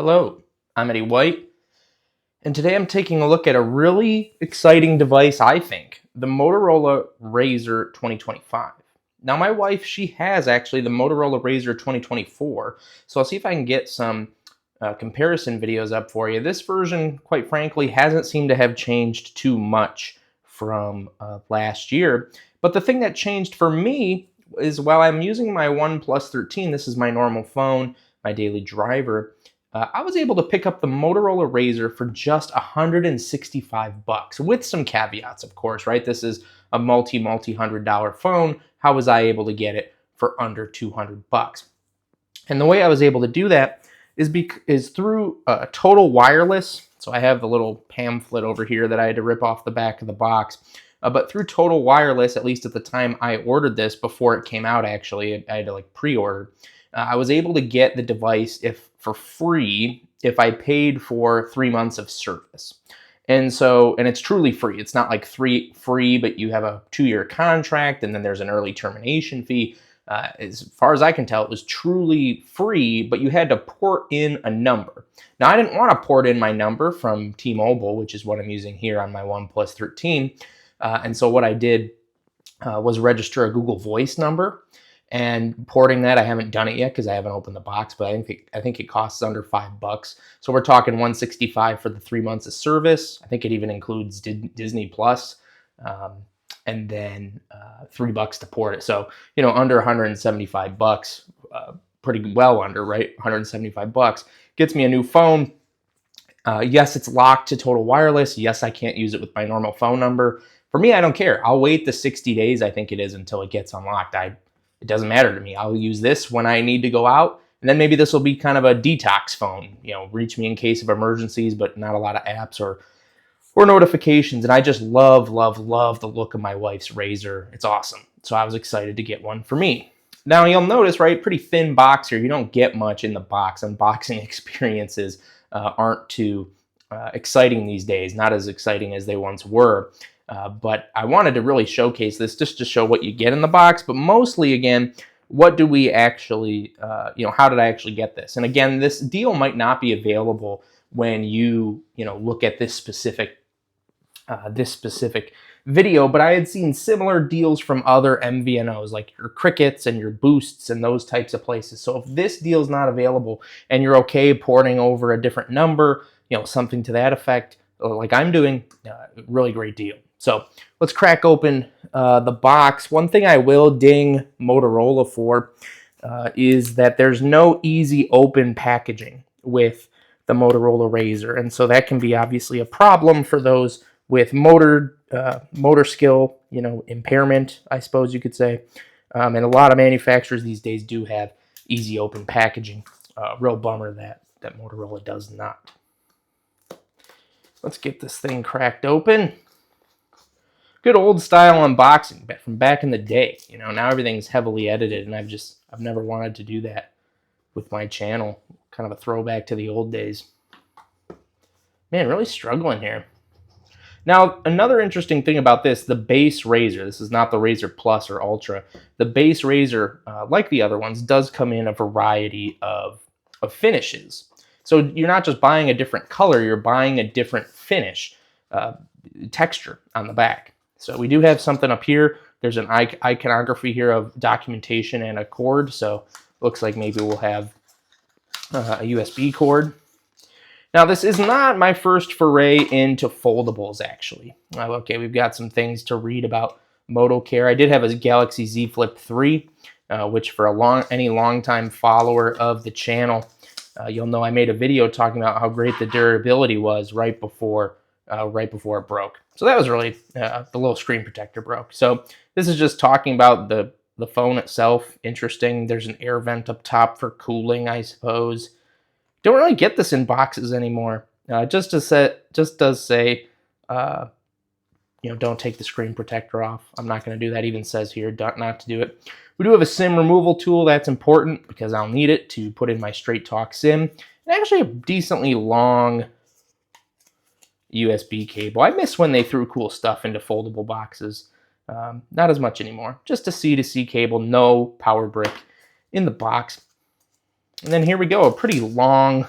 Hello, I'm Eddie White, and today I'm taking a look at a really exciting device, I think, the Motorola Razr 2025. Now, my wife, she has actually the Motorola Razr 2024, so I'll see if I can get some comparison videos up for you. This version, quite frankly, hasn't seemed to have changed too much from last year, but the thing that changed for me is while I'm using my OnePlus 13, this is my normal phone, my daily driver, I was able to pick up the Motorola Razr for just 165 bucks, with some caveats, of course, right? This is a multi-$100 phone. How was I able to get it for under 200 bucks? And the way I was able to do that is through Total Wireless. So I have the little pamphlet over here that I had to rip off the back of the box. But through Total Wireless, at least at the time I ordered this, before it came out, actually, I had to pre-order. I was able to get the device for free if I paid for 3 months of service. And it's truly free. It's not like free, but you have a 2-year contract, and then there's an early termination fee. As far as I can tell, it was truly free, but you had to port in a number. Now, I didn't want to port in my number from T-Mobile, which is what I'm using here on my OnePlus 13. And so what I did was register a Google Voice number. And porting that, I haven't done it yet because I haven't opened the box, but I think it costs under $5. So we're talking $165 for the 3 months of service. I think it even includes Disney Plus, and then $3 to port it. So under 175 bucks, pretty well under, right? 175 bucks gets me a new phone. Yes, it's locked to Total Wireless. Yes, I can't use it with my normal phone number. For me, I don't care. I'll wait the 60 days, I think it is, until it gets unlocked. It doesn't matter to me. I'll use this when I need to go out. And then maybe this will be kind of a detox phone, reach me in case of emergencies, but not a lot of apps or notifications. And I just love the look of my wife's Razr. It's awesome. So I was excited to get one for me. Now you'll notice, right, pretty thin box here. You don't get much in the box. Unboxing experiences aren't too exciting these days, not as exciting as they once were. But I wanted to really showcase this just to show what you get in the box, but mostly, again, what do we actually, how did I actually get this? And again, this deal might not be available when you look at this specific video, but I had seen similar deals from other MVNOs, like your Crickets and your Boosts and those types of places. So if this deal is not available and you're okay porting over a different number, something to that effect, like I'm doing, really great deal. So let's crack open the box. One thing I will ding Motorola for is that there's no easy open packaging with the Motorola Razr. And so that can be obviously a problem for those with motor skill, impairment, I suppose you could say. And a lot of manufacturers these days do have easy open packaging. Real bummer that Motorola does not. Let's get this thing cracked open. Good old style unboxing from back in the day. Now everything's heavily edited, and I've never wanted to do that with my channel. Kind of a throwback to the old days. Man, really struggling here. Now, another interesting thing about the base Razr, this is not the Razr Plus or Ultra. The base Razr, like the other ones, does come in a variety of finishes. So you're not just buying a different color, you're buying a different finish, texture on the back. So we do have something up here. There's an iconography here of documentation and a cord. So looks like maybe we'll have a USB cord. Now, this is not my first foray into foldables, actually. Okay, we've got some things to read about Moto Care. I did have a Galaxy Z Flip 3, which for any longtime follower of the channel, you'll know I made a video talking about how great the durability was right before it broke. So that was really, the little screen protector broke. So this is just talking about the phone itself. Interesting. There's an air vent up top for cooling, I suppose. Don't really get this in boxes anymore. Just does say, don't take the screen protector off. I'm not going to do that. Even says here not to do it. We do have a SIM removal tool. That's important because I'll need it to put in my Straight Talk SIM. And actually a decently long USB cable. I miss when they threw cool stuff into foldable boxes. Not as much anymore. Just a C-to-C cable, no power brick in the box. And then here we go, a pretty long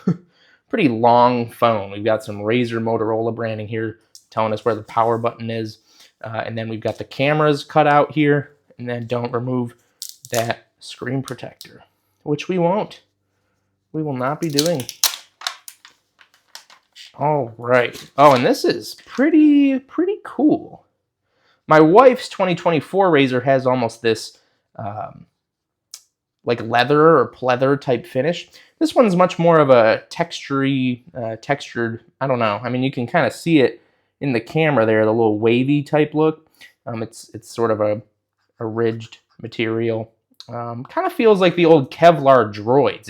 pretty long phone. We've got some Razr Motorola branding here telling us where the power button is. And then we've got the cameras cut out here. And then don't remove that screen protector, which we won't. We will not be doing. All right. Oh, and this is pretty cool. My wife's 2024 Razr has almost this like leather or pleather type finish. This one's much more of a textured, I don't know. I mean, you can kind of see it in the camera there, the little wavy type look. It's sort of a ridged material. Kind of feels like the old Kevlar droids.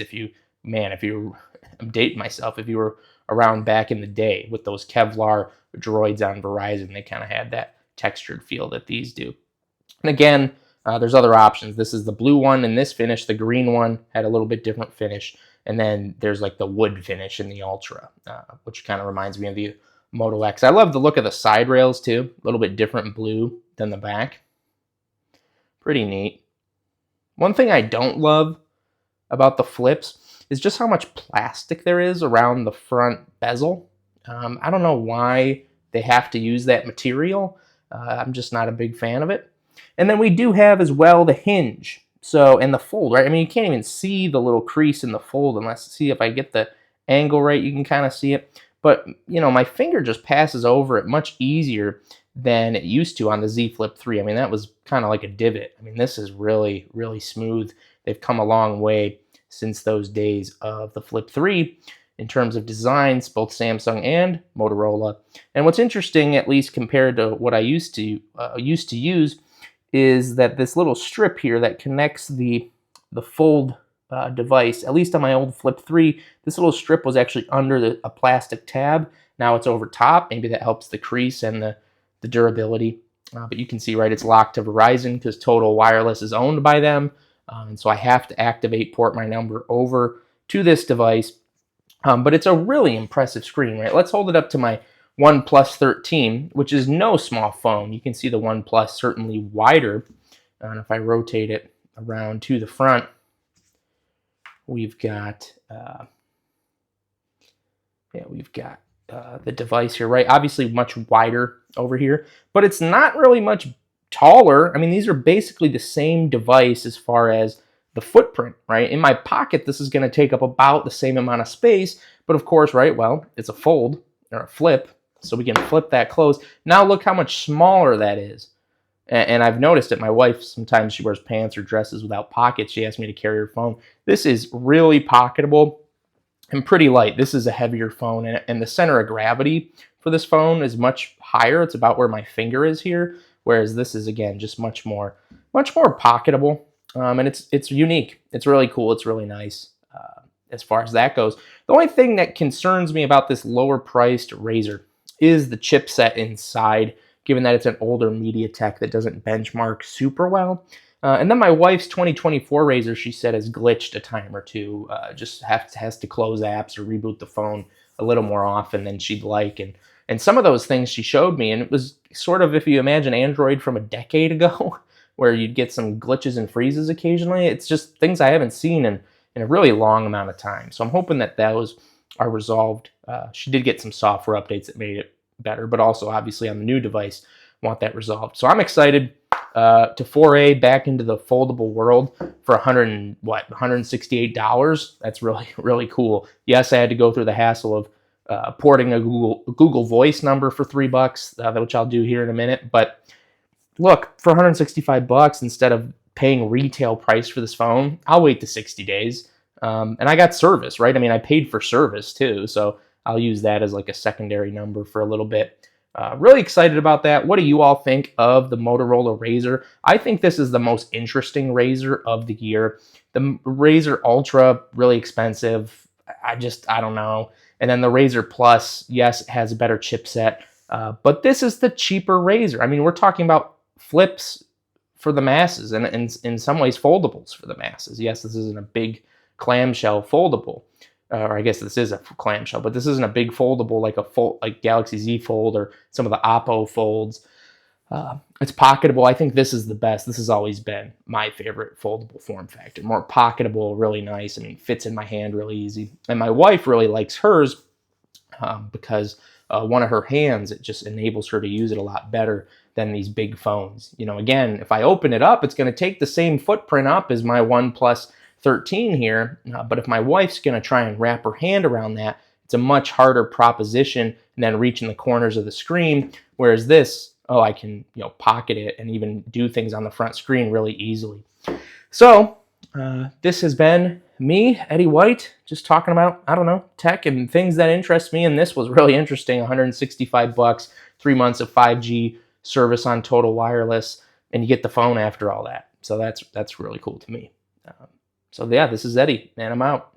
I'm dating myself, if you were around back in the day with those Kevlar droids on Verizon, they kind of had that textured feel that these do. And again, there's other options. This is the blue one in this finish. The green one had a little bit different finish. And then there's like the wood finish in the Ultra, which kind of reminds me of the Moto X. I love the look of the side rails too. A little bit different blue than the back. Pretty neat. One thing I don't love about the flips is just how much plastic there is around the front bezel. I don't know why they have to use that material. I'm just not a big fan of it. And then we do have as well the hinge, and the fold, right? I mean, you can't even see the little crease in the fold unless, see if I get the angle right, you can kind of see it. But, you know, my finger just passes over it much easier than it used to on the Z Flip 3. I mean, that was kind of like a divot. I mean, this is really smooth. They've come a long way since those days of the Flip 3 in terms of designs, both Samsung and Motorola. And what's interesting, at least compared to what I used to use, is that this little strip here that connects the fold device, at least on my old Flip 3, this little strip was actually under a plastic tab. Now it's over top. Maybe that helps the crease and the durability. But you can see, right, it's locked to Verizon because Total Wireless is owned by them. And so I have to port my number over to this device. But it's a really impressive screen, right? Let's hold it up to my OnePlus 13, which is no small phone. You can see the OnePlus certainly wider. And if I rotate it around to the front, we've got the device here, right? Obviously much wider over here, but it's not really much taller. I mean, these are basically the same device as far as the footprint, right? In my pocket, this is going to take up about the same amount of space, but of course, right, well, it's a fold or a flip, so we can flip that closed. Now look how much smaller that is. And I've noticed it. My wife, sometimes she wears pants or dresses without pockets. She asks me to carry her phone. This is really pocketable and pretty light. This is a heavier phone, and the center of gravity for this phone is much higher. It's about where my finger is here, whereas this is, again, just much more pocketable. And it's unique. It's really cool. It's really nice as far as that goes. The only thing that concerns me about this lower priced Razr is the chipset inside, given that it's an older MediaTek that doesn't benchmark super well. And then my wife's 2024 Razr, she said, has glitched a time or two. Just has to close apps or reboot the phone a little more often than she'd like. And some of those things she showed me, and it was sort of, if you imagine Android from a decade ago, where you'd get some glitches and freezes occasionally. It's just things I haven't seen in a really long amount of time. So I'm hoping that those are resolved. She did get some software updates that made it better, but also obviously on the new device, want that resolved. So I'm excited to foray back into the foldable world for $168. That's really cool. Yes, I had to go through the hassle of porting a Google Voice number for $3, which I'll do here in a minute. But look, for $165 instead of paying retail price for this phone, I'll wait the 60 days. And I got service, right? I mean, I paid for service too, so I'll use that as like a secondary number for a little bit. Really excited about that. What do you all think of the Motorola Razr? I think this is the most interesting Razr of the year. The Razr Ultra, really expensive. I don't know. And then the Razr Plus, yes, it has a better chipset. But this is the cheaper Razr. I mean, we're talking about flips for the masses and in some ways foldables for the masses. Yes, this isn't a big clamshell foldable. Or I guess this is a clamshell, but this isn't a big foldable like Galaxy Z Fold or some of the Oppo folds. It's pocketable. I think this is the best. This has always been my favorite foldable form factor. More pocketable, really nice. I mean, fits in my hand really easy. And my wife really likes hers because one of her hands, it just enables her to use it a lot better than these big phones. You know, again, if I open it up, it's going to take the same footprint up as my OnePlus 13 here. But if my wife's going to try and wrap her hand around that, it's a much harder proposition than reaching the corners of the screen. Whereas this, oh, I can, you know, pocket it and even do things on the front screen really easily. So this has been me, Eddie White, just talking about, I don't know, tech and things that interest me. And this was really interesting. 165 bucks, 3 months of 5G service on Total Wireless, and you get the phone after all that. So that's really cool to me. So yeah, this is Eddie, and I'm out.